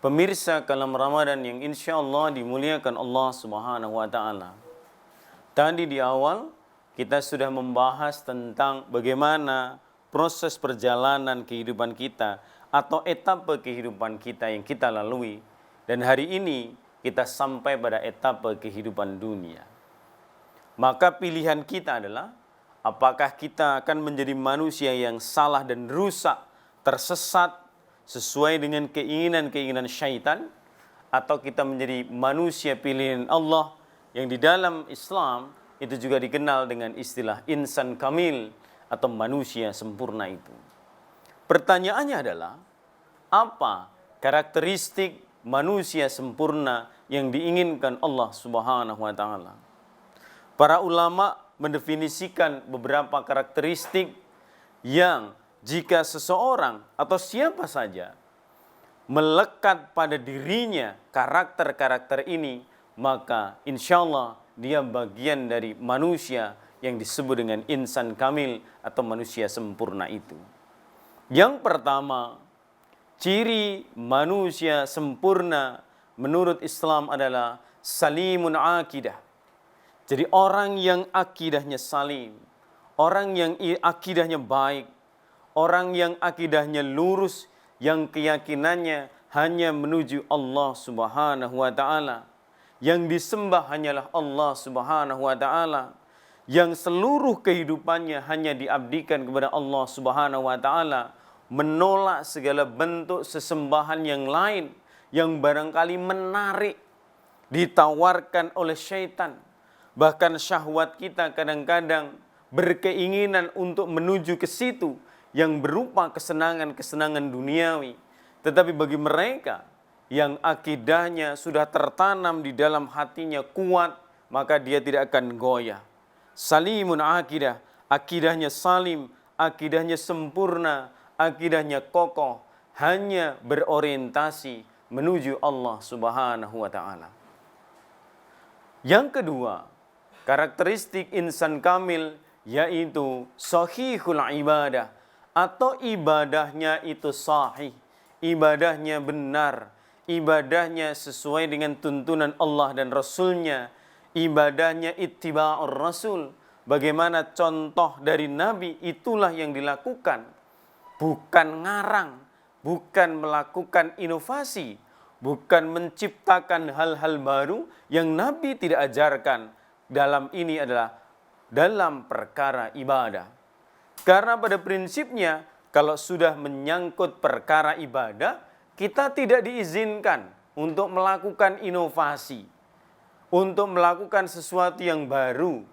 Pemirsa kalam Ramadan yang insya Allah dimuliakan Allah Subhanahu wa Ta'ala. Tadi di awal kita sudah membahas tentang bagaimana proses perjalanan kehidupan kita atau etapa kehidupan kita yang kita lalui. Dan hari ini kita sampai pada etapa kehidupan dunia. Maka pilihan kita adalah apakah kita akan menjadi manusia yang salah dan rusak, tersesat, sesuai dengan keinginan-keinginan syaitan, atau kita menjadi manusia pilihan Allah yang di dalam Islam itu juga dikenal dengan istilah insan kamil atau manusia sempurna itu. Pertanyaannya adalah, apa karakteristik manusia sempurna yang diinginkan Allah Subhanahu wa Ta'ala? Para ulama mendefinisikan beberapa karakteristik yang jika seseorang atau siapa saja melekat pada dirinya karakter-karakter ini, maka insya Allah dia bagian dari manusia yang disebut dengan insan kamil atau manusia sempurna itu. Yang pertama, ciri manusia sempurna menurut Islam adalah salimun akidah. Jadi orang yang akidahnya salim, orang yang akidahnya baik, orang yang akidahnya lurus, yang keyakinannya hanya menuju Allah Subhanahu wa Ta'ala, yang disembah hanyalah Allah Subhanahu wa Ta'ala, yang seluruh kehidupannya hanya diabdikan kepada Allah Subhanahu wa Ta'ala, menolak segala bentuk sesembahan yang lain yang barangkali menarik, ditawarkan oleh syaitan. Bahkan syahwat kita kadang-kadang berkeinginan untuk menuju ke situ yang berupa kesenangan-kesenangan duniawi. Tetapi bagi mereka yang akidahnya sudah tertanam di dalam hatinya kuat, maka dia tidak akan goyah. Salimun akidah, akidahnya salim, akidahnya sempurna, akidahnya kokoh, hanya berorientasi menuju Allah Subhanahu wa Ta'ala. Yang kedua, karakteristik insan kamil yaitu sahihul ibadah, atau ibadahnya itu sahih, ibadahnya benar, ibadahnya sesuai dengan tuntunan Allah dan Rasulnya, ibadahnya ittiba'ur Rasul, bagaimana contoh dari Nabi itulah yang dilakukan, bukan ngarang, bukan melakukan inovasi, bukan menciptakan hal-hal baru yang Nabi tidak ajarkan. Dalam ini adalah dalam perkara ibadah. Karena pada prinsipnya kalau sudah menyangkut perkara ibadah, kita tidak diizinkan untuk melakukan inovasi, untuk melakukan sesuatu yang baru,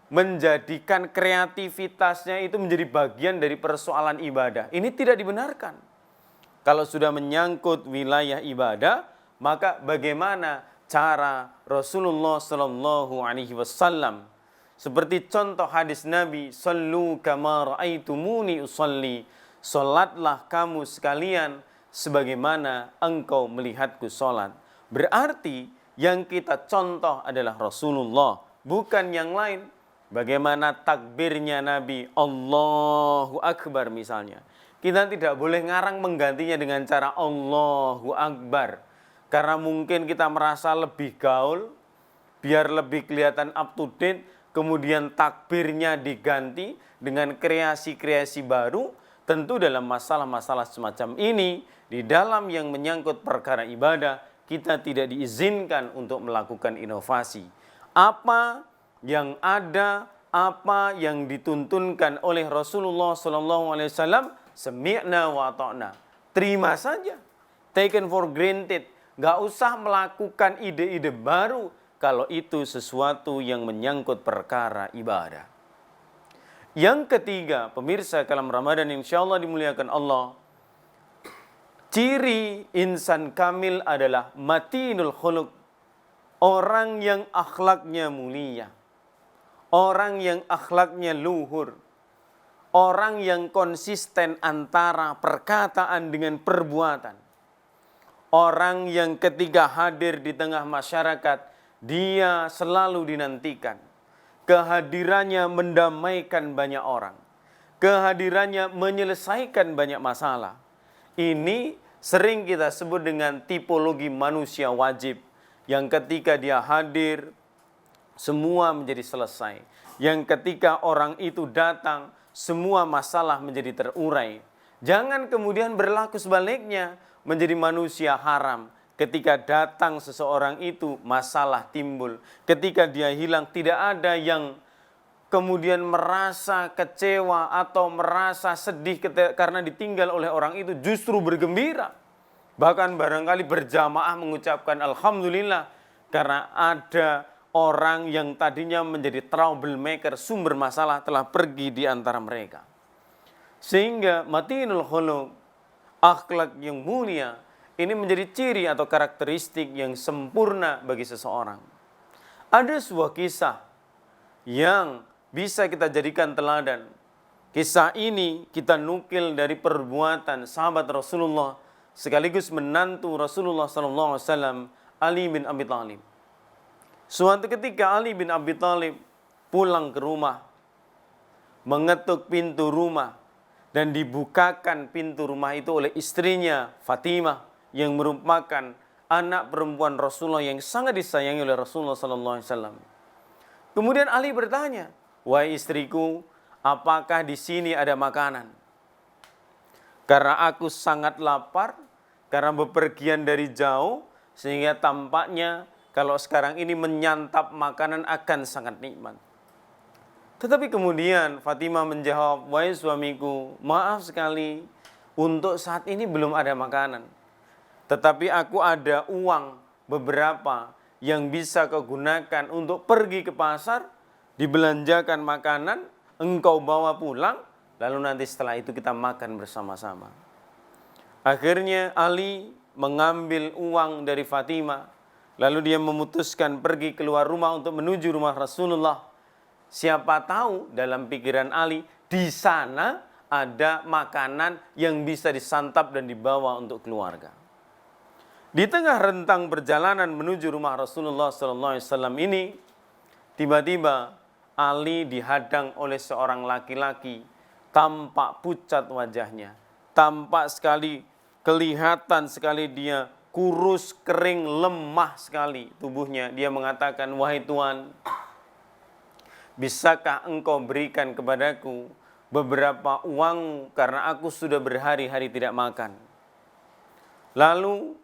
menjadikan kreativitasnya itu menjadi bagian dari persoalan ibadah. Ini tidak dibenarkan. Kalau sudah menyangkut wilayah ibadah, maka bagaimana cara Rasulullah Sallallahu Alaihi Wasallam? Seperti contoh hadis Nabi, sallu kama ra'aitumuni usalli, salatlah kamu sekalian sebagaimana engkau melihatku salat. Berarti yang kita contoh adalah Rasulullah, bukan yang lain. Bagaimana takbirnya Nabi, Allahu Akbar misalnya. Kita tidak boleh ngarang menggantinya dengan cara Allahu Akbar. Karena mungkin kita merasa lebih gaul, biar lebih kelihatan up to date, kemudian takbirnya diganti dengan kreasi-kreasi baru. Tentu dalam masalah-masalah semacam ini, di dalam yang menyangkut perkara ibadah, kita tidak diizinkan untuk melakukan inovasi. Apa yang ada, apa yang dituntunkan oleh Rasulullah SAW, sami'na wa ta'na. Terima saja, taken for granted. Gak usah melakukan ide-ide baru kalau itu sesuatu yang menyangkut perkara ibadah. Yang ketiga, pemirsa kalam Ramadan insya Allah dimuliakan Allah, ciri insan kamil adalah matinul khuluq, orang yang akhlaknya mulia, orang yang akhlaknya luhur, orang yang konsisten antara perkataan dengan perbuatan, orang yang ketika hadir di tengah masyarakat dia selalu dinantikan. Kehadirannya mendamaikan banyak orang. Kehadirannya menyelesaikan banyak masalah. Ini sering kita sebut dengan tipologi manusia wajib, yang ketika dia hadir, semua menjadi selesai. Yang ketika orang itu datang, semua masalah menjadi terurai. Jangan kemudian berlaku sebaliknya, menjadi manusia haram. Ketika datang seseorang itu, masalah timbul. Ketika dia hilang, tidak ada yang kemudian merasa kecewa atau merasa sedih karena ditinggal oleh orang itu, justru bergembira. Bahkan barangkali berjamaah mengucapkan Alhamdulillah, karena ada orang yang tadinya menjadi troublemaker, sumber masalah, telah pergi di antara mereka. Sehingga matinul khuluq, akhlak yang mulia, ini menjadi ciri atau karakteristik yang sempurna bagi seseorang. Ada sebuah kisah yang bisa kita jadikan teladan. Kisah ini kita nukil dari perbuatan sahabat Rasulullah sekaligus menantu Rasulullah SAW, Ali bin Abi Thalib. Suatu ketika Ali bin Abi Thalib pulang ke rumah, mengetuk pintu rumah, dan dibukakan pintu rumah itu oleh istrinya Fatimah, yang merupakan anak perempuan Rasulullah yang sangat disayangi oleh Rasulullah SAW. Kemudian Ali bertanya, "Wahai istriku, apakah di sini ada makanan? Karena aku sangat lapar, karena bepergian dari jauh, sehingga tampaknya kalau sekarang ini menyantap makanan akan sangat nikmat." Tetapi kemudian Fatimah menjawab, "Wahai suamiku, maaf sekali, untuk saat ini belum ada makanan. Tetapi aku ada uang beberapa yang bisa kau gunakan untuk pergi ke pasar, dibelanjakan makanan, engkau bawa pulang, lalu nanti setelah itu kita makan bersama-sama." Akhirnya Ali mengambil uang dari Fatimah, lalu dia memutuskan pergi keluar rumah untuk menuju rumah Rasulullah. Siapa tahu dalam pikiran Ali, di sana ada makanan yang bisa disantap dan dibawa untuk keluarga. Di tengah rentang perjalanan menuju rumah Rasulullah SAW ini, tiba-tiba Ali dihadang oleh seorang laki-laki, tampak pucat wajahnya, tampak sekali, kelihatan sekali dia kurus, kering, lemah sekali tubuhnya. Dia mengatakan, "Wahai Tuan, bisakah engkau berikan kepadaku beberapa uang karena aku sudah berhari-hari tidak makan?" Lalu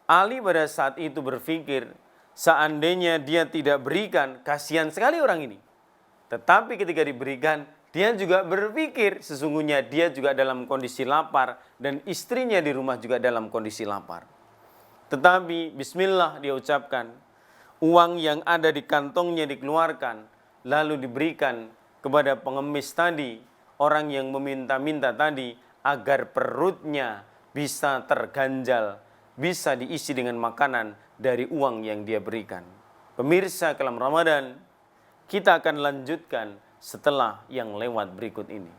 Ali pada saat itu berpikir, seandainya dia tidak berikan, kasihan sekali orang ini. Tetapi ketika diberikan, dia juga berpikir sesungguhnya dia juga dalam kondisi lapar dan istrinya di rumah juga dalam kondisi lapar. Tetapi bismillah dia ucapkan, uang yang ada di kantongnya dikeluarkan, lalu diberikan kepada pengemis tadi, orang yang meminta-minta tadi, agar perutnya bisa terganjal, bisa diisi dengan makanan dari uang yang dia berikan. Pemirsa Kalam Ramadan, kita akan lanjutkan setelah yang lewat berikut ini.